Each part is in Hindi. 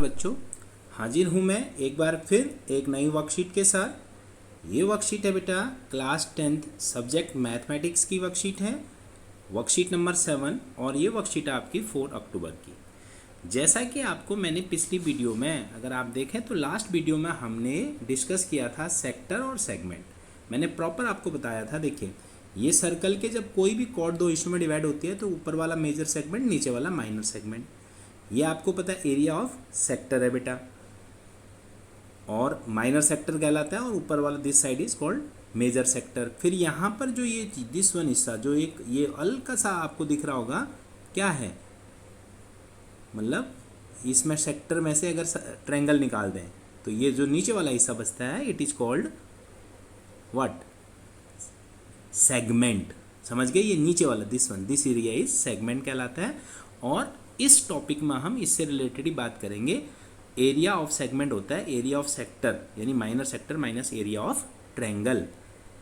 बच्चों, हाजिर हूँ मैं एक बार फिर एक नई वर्कशीट के साथ। ये वर्कशीट है बेटा क्लास 10th सब्जेक्ट मैथमेटिक्स की वर्कशीट है, वर्कशीट नंबर 7 और ये वर्कशीट है आपकी 4 अक्टूबर की। जैसा कि आपको मैंने पिछली वीडियो में अगर आप देखें तो लास्ट वीडियो में हमने डिस्कस किया था सेक्टर और सेगमेंट। मैंने प्रॉपर आपको बताया था, देखिए ये सर्कल के जब कोई भी कॉर्ड दो हिस्सों में डिवाइड होती है तो ऊपर वाला मेजर सेगमेंट, नीचे वाला माइनर सेगमेंट। ये आपको पता है एरिया ऑफ सेक्टर है बेटा, और माइनर सेक्टर कहलाता है, और ऊपर वाला this side is called major sector. फिर यहाँ पर जो ये दिस वन हिस्सा जो एक ये हल्का सा आपको दिख रहा होगा, क्या है, मतलब इसमें सेक्टर में से अगर ट्रायंगल निकाल दें तो ये जो नीचे वाला हिस्सा बचता है it is called what, segment. समझ गए, ये नीचे वाला दिस एरिया इज सेगमेंट कहलाता है। और इस टॉपिक में हम इससे रिलेटेड ही बात करेंगे। एरिया ऑफ सेगमेंट होता है एरिया ऑफ सेक्टर, यानी minor sector minus area of triangle.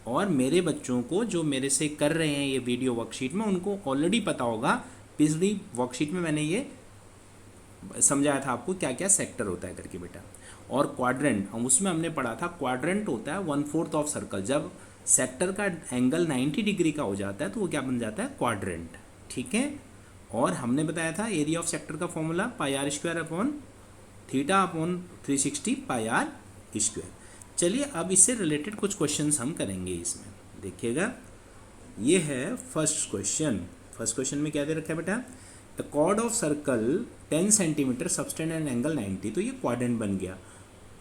और मेरे बच्चों को जो मेरे से कर रहे हैं ये वीडियो वर्कशीट में, उनको ऑलरेडी पता होगा, पिछली वर्कशीट में मैंने ये समझाया था आपको क्या क्या सेक्टर होता है करके बेटा। और क्वाड्रेंट, उसमें हमने पढ़ा था क्वाड्रेंट होता है 1/4 ऑफ सर्कल। जब सेक्टर का एंगल 90 डिग्री का हो जाता है तो वो क्या बन जाता है, क्वाड्रेंट। ठीक है। और हमने बताया था एरिया ऑफ सेक्टर का formula πr² upon theta upon 360 πr²। चलिए अब इससे रिलेटेड कुछ क्वेश्चंस हम करेंगे इसमें, देखिएगा। ये है फर्स्ट क्वेश्चन। फर्स्ट क्वेश्चन में क्या दे रखा है बेटा, the chord of circle 10 centimetre subtend and angle 90, तो ये क्वाड्रेंट बन गया।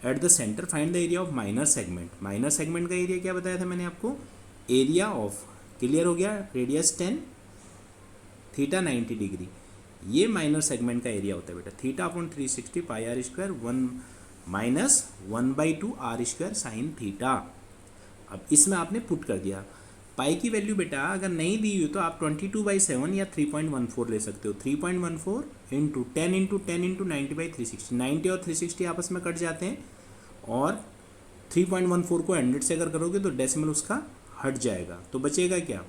At the centre find the area of minor segment. Minor segment का एरिया क्या बताया था मैंने आपको, एरिया ऑफ, क्लियर हो गया, रेडियस 10 थीटा 90 डिग्री, ये माइनर सेगमेंट का एरिया होता है बेटा। Theta upon 360 πr² 1 minus 1/2 r² sine theta. अब इसमें आपने पुट कर दिया। पाई की वैल्यू बेटा अगर नहीं दी हुई तो आप 22/7 या 3.14 ले सकते हो। 3.14 इंटू 10 इंटू 10 इंटू 90/360, 90 और 360 आपस में कट जाते हैं, और 3.14 को 100 से अगर करोगे तो डेसिमल उसका हट जाएगा, तो बचेगा क्या,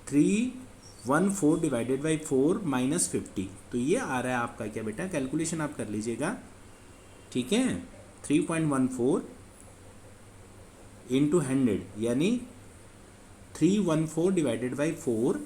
314 डिवाइडेड बाई 4 माइनस 50। तो ये आ रहा है आपका क्या बेटा, कैलकुलेशन आप कर लीजिएगा। ठीक है, 3.14 इंटू 100 यानी 314 डिवाइडेड बाई 4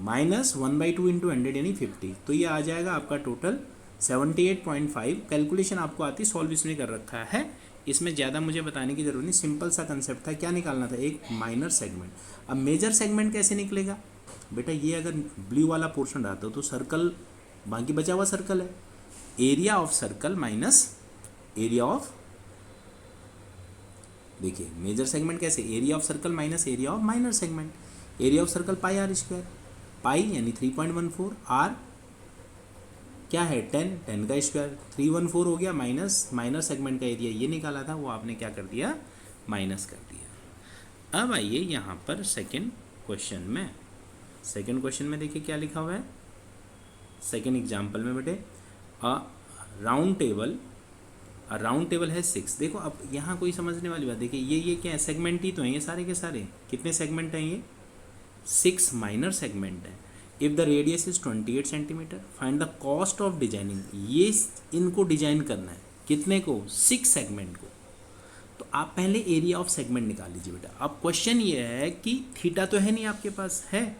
माइनस 1/2 इंटू 100 यानी 50। तो ये आ जाएगा आपका टोटल 78.5। कैलकुलेशन आपको आती, सॉल्व इसमें कर रखा है, इसमें ज़्यादा मुझे बताने की जरूरत नहीं, सिंपल सा कंसेप्ट था। क्या निकालना था, एक माइनर सेगमेंट। अब मेजर सेगमेंट कैसे निकलेगा बेटा, ये अगर ब्लू वाला पोर्शन रहता हो तो सर्कल, बाकी बचा हुआ सर्कल है, area of circle minus area of, देखिए मेजर सेगमेंट कैसे, area of circle minus area of minor segment. Area of circle πr², पाई यानी 3.14, आर क्या है 10, 10 का स्क्वायर, 314 हो गया, माइनस माइनर सेगमेंट का एरिया ये निकाला था, वो आपने क्या कर दिया, माइनस कर दिया। अब आइए यहाँ पर सेकंड क्वेश्चन में। सेकंड क्वेश्चन में देखिए क्या लिखा हुआ है, सेकंड एग्जाम्पल में बेटे, अ राउंड टेबल है 6। देखो अब यहाँ कोई समझने वाली बात, देखिए ये क्या है, सेगमेंट ही तो हैं ये सारे के सारे। कितने सेगमेंट हैं ये, 6 माइनर सेगमेंट हैं। If the radius is 28 centimetre, find the cost of designing. ये इनको डिजाइन करना है, कितने को, 6 सेगमेंट को। तो आप पहले एरिया ऑफ सेगमेंट निकाल लीजिए बेटा। अब क्वेश्चन ये है कि थीटा तो है नहीं आपके पास, है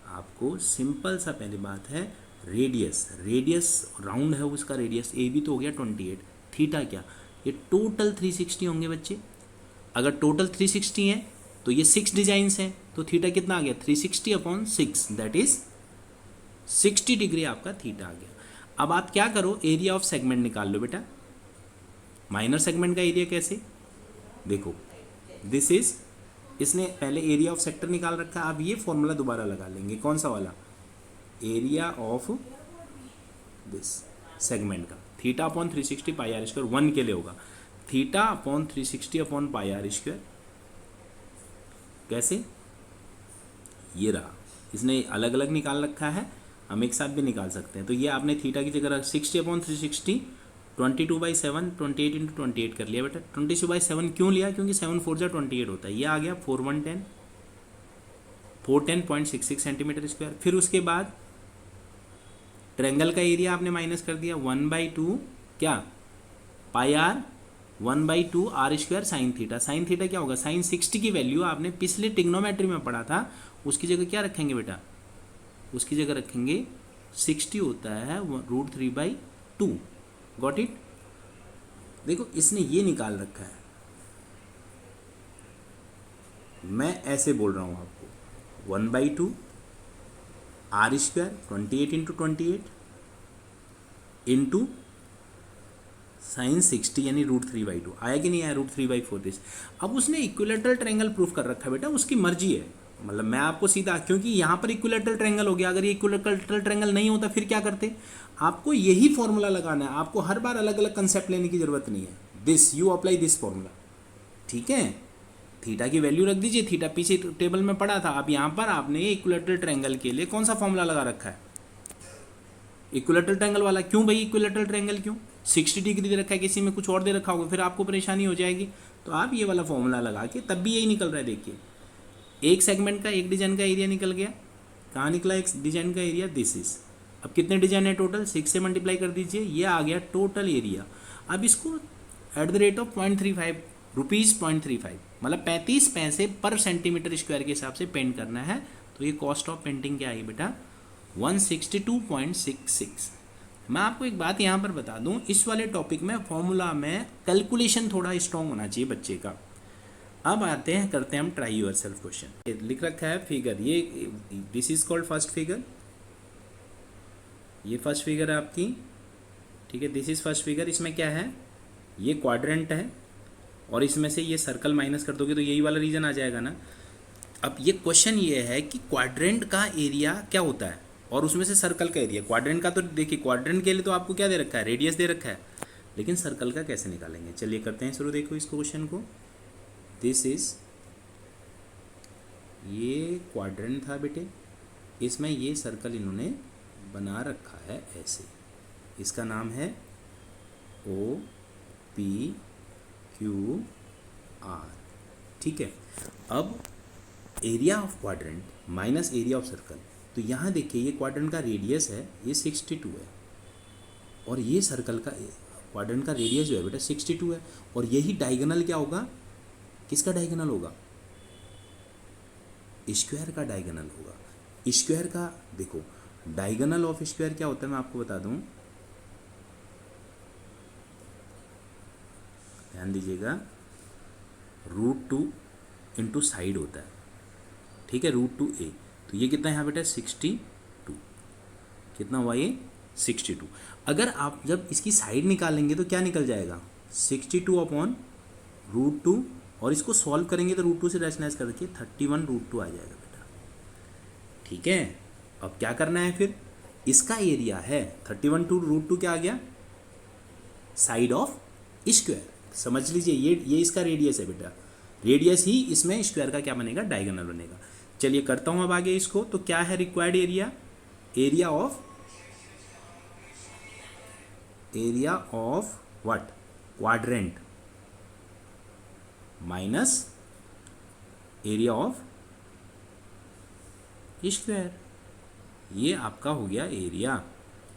आपको सिंपल सा पहली बात है, रेडियस राउंड है, उसका रेडियस ए भी तो हो गया 28, थीटा क्या, ये टोटल 360 होंगे बच्चे। अगर टोटल 360 है तो ये 6 डिजाइंस हैं, तो थीटा कितना आ गया, 360 अपॉन 6, दैट इज 60 डिग्री आपका थीटा आ गया। अब आप क्या करो, एरिया ऑफ सेगमेंट निकाल लो बेटा। माइनर सेगमेंट का एरिया कैसे, देखो दिस इज, इसने पहले एरिया ऑफ सेक्टर निकाल रखा है। अब ये फॉर्मूला दोबारा लगा लेंगे, कौन सा वाला, एरिया ऑफ दिस सेगमेंट का, थीटा अपॉन 360 πr², 1 के लिए होगा, थीटा अपॉन 360 अपॉन πr²। कैसे, ये रहा, इसने अलग अलग निकाल रखा है, हम एक साथ भी निकाल सकते हैं। तो ये आपने थीटा की जगह 60 अपॉन 360 22/7, 28 इंटू 28 कर लिया बेटा। 22/7 क्यों लिया, क्योंकि 7 4 जा 28 होता है। ये आ गया 410, 410.66 सेंटीमीटर स्क्वायर। फिर उसके बाद ट्रायंगल का एरिया आपने माइनस कर दिया 1/2 क्या pi R 1/2 R square sine theta. Sine theta क्या होगा, साइन 60 की वैल्यू आपने पिछले ट्रिग्नोमेट्री में पढ़ा था, उसकी जगह क्या रखेंगे बेटा, उसकी जगह रखेंगे 60 होता है √3/2। Got it. देखो इसने ये निकाल रखा है, मैं ऐसे बोल रहा हूँ आपको 1/2 आर स्क्वायर 28 × 28 इंटू साइन 60 यानी √3/2 आया कि नहीं आया, √3/4 दिस। अब उसने इक्विलेटरल ट्रायंगल प्रूफ कर रखा है बेटा, उसकी मर्जी है, मतलब मैं आपको सीधा, क्योंकि यहाँ पर इक्विलेटरल ट्रायंगल हो गया, अगर ये इक्विलेटरल ट्रायंगल नहीं होता फिर क्या करते, आपको यही फॉर्मूला लगाना है, आपको हर बार अलग अलग कंसेप्ट लेने की जरूरत नहीं है। This you apply this formula, ठीक है। थीटा की वैल्यू रख दीजिए, थीटा पीछे टेबल में पड़ा था, अब यहाँ पर आपने इक्विलेटरल ट्रायंगल के लिए कौन सा फॉर्मूला लगा रखा है, इक्विलेटरल ट्रायंगल वाला। क्यों भाई इक्विलेटरल ट्रायंगल क्यों, 60 डिग्री दे रखा है, किसी में कुछ और दे रखा होगा, फिर आपको परेशानी हो जाएगी। तो आप ये वाला फॉर्मूला लगा के, तब भी यही निकल रहा है, देखिए एक सेगमेंट का, एक डिजाइन का एरिया निकल गया। कहाँ निकला एक डिजाइन का एरिया, दिस इज। अब कितने डिजाइन है टोटल, 6 से मल्टीप्लाई कर दीजिए, ये आ गया टोटल एरिया। अब इसको @ 0.35 रुपीज़ 0.35 मतलब 35 पैसे पर सेंटीमीटर स्क्वायर के हिसाब से पेंट करना है। तो ये कॉस्ट ऑफ पेंटिंग क्या आई बेटा, 162.66। मैं आपको एक बात यहाँ पर बता दूँ, इस वाले टॉपिक में फॉर्मूला में कैलकुलेशन थोड़ा स्ट्रॉन्ग होना चाहिए बच्चे का। अब आते हैं, करते हैं हम ट्राई योर सेल्फ क्वेश्चन। लिख रखा है फिगर, ये this is called first figure, ये फर्स्ट फिगर है आपकी, ठीक है, दिस इज फर्स्ट फिगर। इसमें क्या है, ये क्वाड्रेंट है और इसमें से ये सर्कल माइनस कर दोगे तो यही वाला रीजन आ जाएगा ना। अब ये क्वेश्चन ये है कि क्वाड्रेंट का एरिया क्या होता है और उसमें से सर्कल का एरिया। क्वाड्रेंट का तो देखिए, क्वाड्रेंट के लिए तो आपको क्या दे रखा है, रेडियस दे रखा है, लेकिन सर्कल का कैसे निकालेंगे, चलिए करते हैं शुरू। देखो इस क्वेश्चन को, दिस इज, ये क्वाड्रेंट था बेटे, इसमें ये सर्कल इन्होंने बना रखा है ऐसे, इसका नाम है OPQR, ठीक है। अब area of quadrant minus area of circle, तो यहाँ देखिए ये क्वाड्रेंट का रेडियस है, ये 62 है, और ये सर्कल का क्वाड्रेंट का रेडियस जो है बेटा 62 है, और यही डायगोनल क्या होगा, किसका डायगोनल होगा, स्क्वायर का डायगोनल होगा। स्क्वायर का देखो, डायगोनल ऑफ स्क्वायर क्या होता है मैं आपको बता दूं, ध्यान दीजिएगा, √2 इंटू साइड होता है, ठीक है, √2a। तो ये कितना है यहाँ बेटा 62, कितना हुआ ये 62। अगर आप जब इसकी साइड निकालेंगे तो क्या निकल जाएगा 62/√2, और इसको सॉल्व करेंगे तो √2 से रैशनलाइज करके 31√2 आ जाएगा बेटा, ठीक है। अब क्या करना है फिर, इसका एरिया है 31 टू √2 क्या आ गया, साइड ऑफ स्क्वायर, समझ लीजिए ये इसका रेडियस है बेटा, रेडियस ही इसमें स्क्वायर का क्या बनेगा, डायगोनल बनेगा। चलिए करता हूं अब आगे इसको, तो क्या है required area, area of what, quadrant minus area of square, ये आपका हो गया एरिया,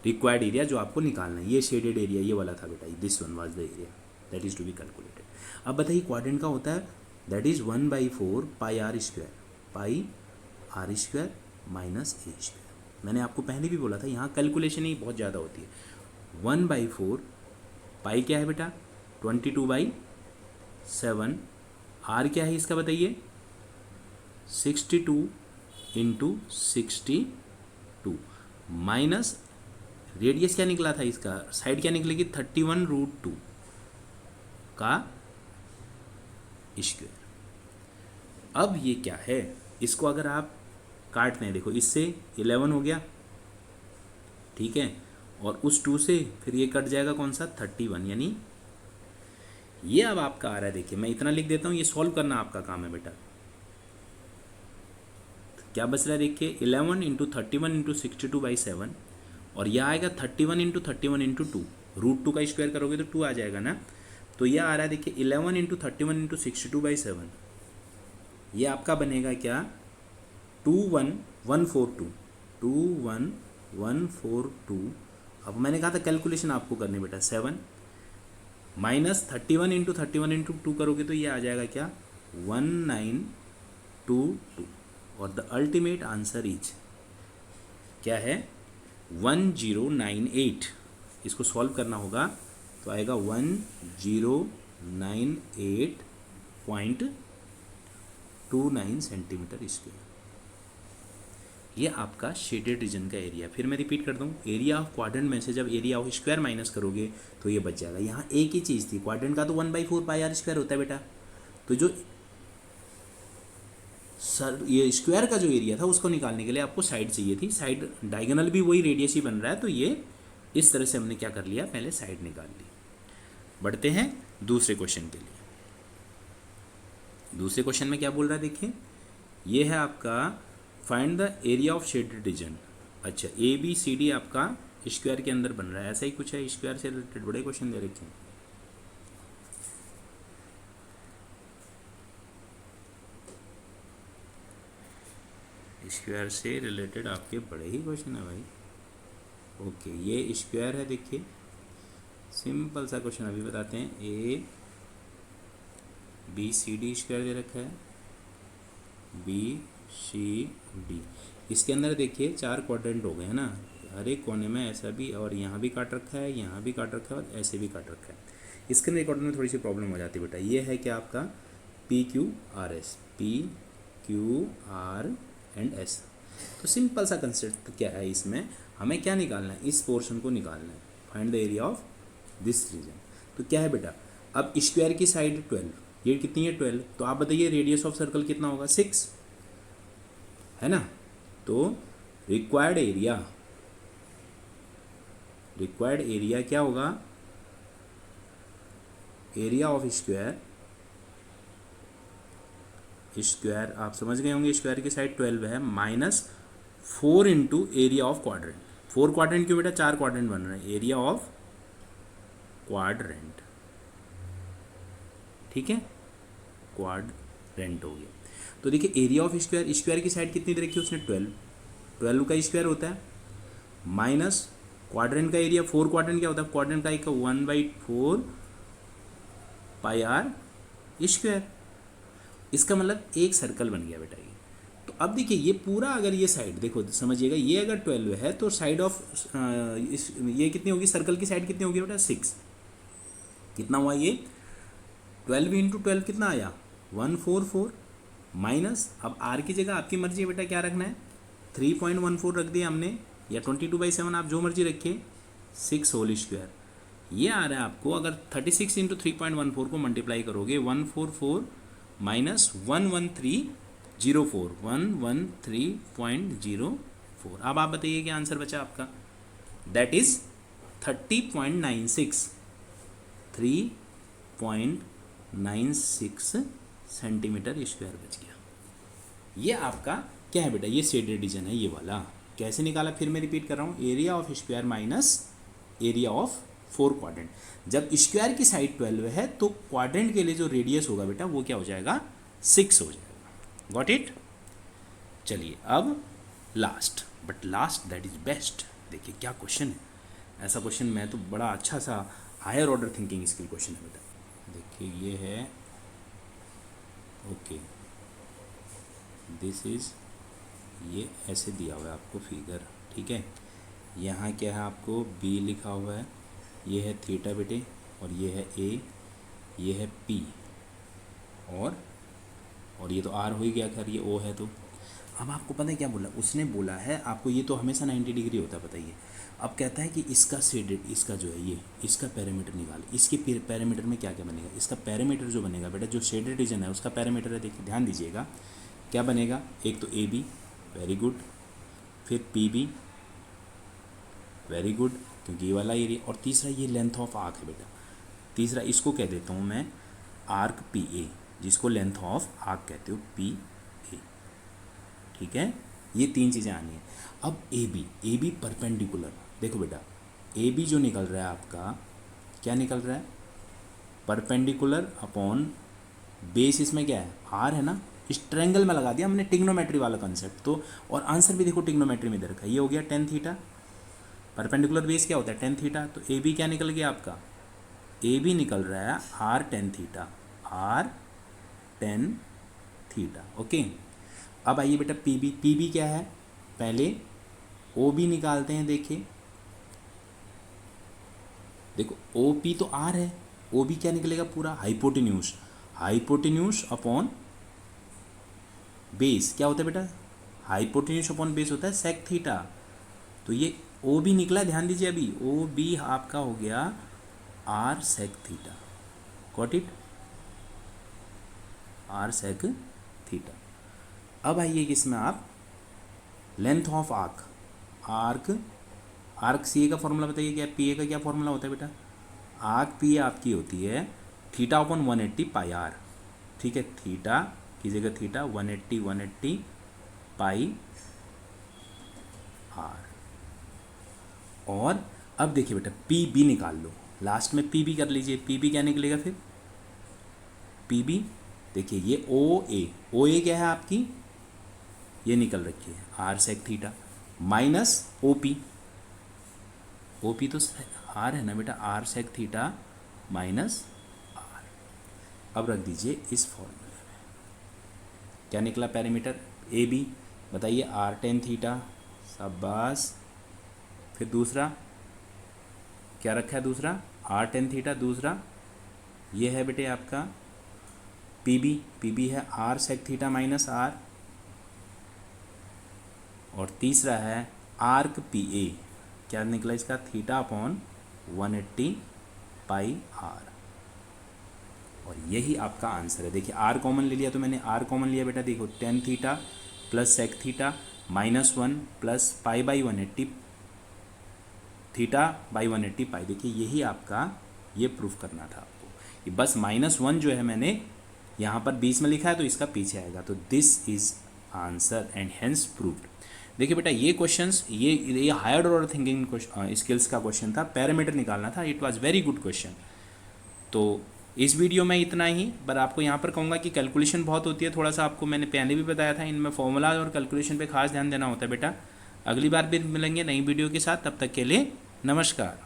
रिक्वायर्ड एरिया जो आपको निकालना है। ये शेडेड एरिया ये वाला था बेटा, this one was the area that is to be calculated. अब बताइए क्वाड्रेंट का होता है that is 1/4 pi r square minus a square. मैंने आपको पहले भी बोला था यहाँ कैलकुलेशन ही बहुत ज़्यादा होती है। 1/4 पाई क्या है बेटा 22/7, आर क्या है इसका बताइए 62 इंटू 62 माइनस रेडियस क्या निकला था इसका, साइड क्या निकलेगी 31√2 का स्क्वायर। अब ये क्या है, इसको अगर आप काटते हैं देखो, इससे 11 हो गया, ठीक है, और उस 2 से फिर ये कट जाएगा कौन सा 31, यानी ये अब आपका आ रहा है। देखिए मैं इतना लिख देता हूँ, ये सॉल्व करना आपका काम है बेटा। क्या बच रहा है देखिए 11 इंटू 31 इंटू 62/7, और यह आएगा 31 इंटू 31 इंटू 2, √2 का स्क्वायर करोगे तो 2 आ जाएगा ना। तो यह आ रहा है देखिए 11 इंटू 31 इंटू 62/7, ये आपका बनेगा क्या 21142 142, अब मैंने कहा था कैलकुलेशन आपको करनी बेटा, 7 माइनस 31 × करोगे तो ये आ जाएगा क्या, 1922, और द अल्टीमेट आंसर इज क्या है, 1098। इसको सॉल्व करना होगा तो आएगा 1098.29 सेंटीमीटर स्क्वायर। ये आपका शेडेड रीजन का एरिया। फिर मैं रिपीट कर दूँ, एरिया ऑफ क्वाड्रेंट में से जब एरिया ऑफ स्क्वायर माइनस करोगे तो ये बच जाएगा। यहाँ एक ही चीज़ थी, क्वाड्रेंट का तो 1/4 पाई आर स्क्वायर होता है बेटा, तो जो सर ये स्क्वायर का जो एरिया था उसको निकालने के लिए आपको साइड चाहिए थी, साइड डायगोनल भी वही रेडियस ही बन रहा है, तो ये इस तरह से हमने क्या कर लिया, पहले साइड निकाल ली। बढ़ते हैं दूसरे क्वेश्चन के लिए। दूसरे क्वेश्चन में क्या बोल रहा है देखिए, ये है आपका find the area of shaded region. अच्छा, ABCD आपका स्क्वायर के अंदर बन रहा है, ऐसा ही कुछ है, स्क्वायर से रिलेटेड बड़े क्वेश्चन दे रखे हैं। स्क्वायर से रिलेटेड आपके बड़े ही क्वेश्चन है भाई। ओके, ये स्क्वायर है, देखिए सिंपल सा क्वेश्चन अभी बताते हैं। ABCD स्क्वायर दे रखा है, BCD, इसके अंदर देखिए 4 क्वाड्रेंट हो गए हैं ना, हर एक कोने में ऐसा भी, और यहाँ भी काट रखा है, यहाँ भी काट रखा है, और ऐसे भी काट रखा है। इसके अंदर क्वाड्रेंट में थोड़ी सी प्रॉब्लम हो जाती है बेटा। ये है क्या आपका PQRS, PQR एंड S। तो सिंपल सा कंसेप्ट क्या है, इसमें हमें क्या निकालना है, इस पोर्शन को निकालना है, find the area of this region. तो क्या है बेटा, अब स्क्वायर की साइड 12, ये कितनी है 12, तो आप बताइए रेडियस ऑफ सर्कल कितना होगा, 6 है ना। तो रिक्वायर्ड एरिया क्या होगा, एरिया ऑफ स्क्वायर आप समझ गए होंगे, स्क्वायर की साइड 12 है, minus 4 into area of quadrant. 4 quadrant क्यों बेटा, 4 क्वाड्रेंट बन रहे हैं, एरिया ऑफ क्वाड्रेंट, ठीक है, क्वाड्रेंट हो गया। तो देखिए एरिया ऑफ स्क्वायर की साइड कितनी दे रखी है उसने, 12 का स्क्वायर होता है, माइनस क्वाड्रेंट का एरिया, 4 क्वाड्रेंट क्या होता है, क्वाड्रेंट का एक 1/4 पाई आर स्क्वायर। इसका मतलब एक सर्कल बन गया बेटा ये। तो अब देखिए ये पूरा, अगर ये साइड देखो समझिएगा, ये अगर 12 है तो साइड ऑफ ये कितनी होगी, सर्कल की साइड कितनी होगी बेटा, 6। कितना हुआ ये, 12 × 12 कितना आया, 144, माइनस, अब आर की जगह आपकी मर्जी है बेटा क्या रखना है, 3.14 रख दिया हमने, या 22/7 आप जो मर्जी रखिए, 6 होल स्क्वायर। ये आ रहा है आपको, अगर 36 × 3.14 को मल्टीप्लाई करोगे, 144 माइनस 113.04। अब आप बताइए क्या आंसर बचा आपका, दैट इज 30.96, 3.96 सेंटीमीटर स्क्वायर बच गया। ये आपका क्या है बेटा, ये शेडेड रीजन है ये वाला। कैसे निकाला, फिर मैं रिपीट कर रहा हूँ, area of square minus area of 4 quadrant. जब स्क्वायर की साइड 12 है तो क्वाड्रेंट के लिए जो रेडियस होगा बेटा वो क्या हो जाएगा, 6 हो जाएगा। Got it. चलिए अब last, but last that is best. देखिए क्या क्वेश्चन है, ऐसा क्वेश्चन मैं तो बड़ा अच्छा सा higher order thinking skill question है बेटा। देखिए ये है, ओके दिस इज, ये ऐसे दिया हुआ है आपको फिगर, ठीक है। यहाँ क्या है आपको B लिखा हुआ है, ये है थीटा बेटे, और ये है A, ये है P, और ये तो R हो ही गया, खैर ये O है। तो अब आपको पता है क्या बोला उसने, बोला है आपको, ये तो हमेशा 90 डिग्री होता है बताइए। अब कहता है कि इसका शेडेड, इसका जो है ये, इसका पैरामीटर निकाल। इसके पैरामीटर में क्या क्या बनेगा, इसका पैरामीटर जो बनेगा बेटा, जो शेडेड रीजन है उसका पैरामीटर है, देखिए ध्यान दीजिएगा क्या बनेगा, एक तो AB, वेरी गुड, फिर PB, वेरी गुड, क्योंकि ये वाला एरिया, और तीसरा ये लेंथ ऑफ आर्क है बेटा। तीसरा इसको कह देता हूँ मैं आर्क PA, जिसको लेंथ ऑफ आर्क कहते हो PA, ठीक है। ये 3 चीज़ें आनी है। अब AB परपेंडिकुलर, देखो बेटा AB जो निकल रहा है आपका, क्या निकल रहा है, परपेंडिकुलर अपॉन बेस, इसमें क्या है R है ना, इस ट्रायंगल में लगा दिया हमने, टिग्नोमेट्री वाला कंसेप्ट। तो और आंसर भी देखो टिग्नोमेट्री में दे रखा है, ये हो गया tan थीटा, परपेंडिकुलर बेस क्या होता है, टेन थीटा। तो ए बी क्या निकल गया आपका, ए बी निकल रहा है r tan theta, r tan theta. Okay, अब आइए बेटा पी बी क्या है, पहले ओ बी निकालते हैं। देखिए देखो ओ पी तो आर है, ओ बी क्या निकलेगा पूरा हाइपोटेन्यूज, हाइपोटेन्यूज अपॉन बेस क्या होता है बेटा, हाइपोटेन्यूज अपॉन बेस होता है सेक थीटा। तो ये ओ बी निकला, ध्यान दीजिए अभी ओ बी आपका हो गया R sec theta, got it, R sec theta. अब आइए किसमें आप length of arc, arc C A का फॉर्मूला बताइए, क्या पी ए का क्या फॉर्मूला होता है बेटा, आर्क पी ए आपकी होती है थीटा अपॉन 180 पाई आर, ठीक है, थीटा कीजिएगा थीटा 180 पाई आर। और अब देखिए बेटा पी बी निकाल लो, लास्ट में पी बी कर लीजिए, पी बी क्या निकलेगा फिर, पी बी देखिए ये ओ ए क्या है आपकी, ये निकल रखी है r sec theta minus o p तो आर है ना बेटा, r sec theta minus r. अब रख दीजिए इस फॉर्मूले में, क्या निकला पैरामीटर ए बी, बताइए आर टेन थीटा, शाबाश। फिर दूसरा क्या रखा है, दूसरा आर टेन थीटा, दूसरा ये है बेटे आपका पी बी है r sec theta minus r, और तीसरा है आर्क पी ए, क्या निकला इसका, थीटा अपॉन 180 पाई आर। और यही आपका आंसर है। देखिए आर कॉमन ले लिया, तो मैंने आर कॉमन लिया बेटा, देखो tan theta plus sec theta minus 1 plus pi by 180 theta by 180 pi. देखिए यही आपका ये प्रूफ करना था आपको, ये बस -1 जो है मैंने यहाँ पर बीच में लिखा है, तो इसका पीछे आएगा। तो this is answer and hence proved. देखिए बेटा ये क्वेश्चंस, ये हायर ऑर्डर थिंकिंग स्किल्स का क्वेश्चन था, पैरामीटर निकालना था, it was very good question. तो इस वीडियो में इतना ही, पर आपको यहाँ पर कहूँगा कि कैलकुलेशन बहुत होती है, थोड़ा सा आपको मैंने पहले भी बताया था, इनमें फॉर्मूला और कैलकुलेशन पे खास ध्यान देना होता है बेटा। अगली बार भी मिलेंगे नई वीडियो के साथ, तब तक के लिए नमस्कार।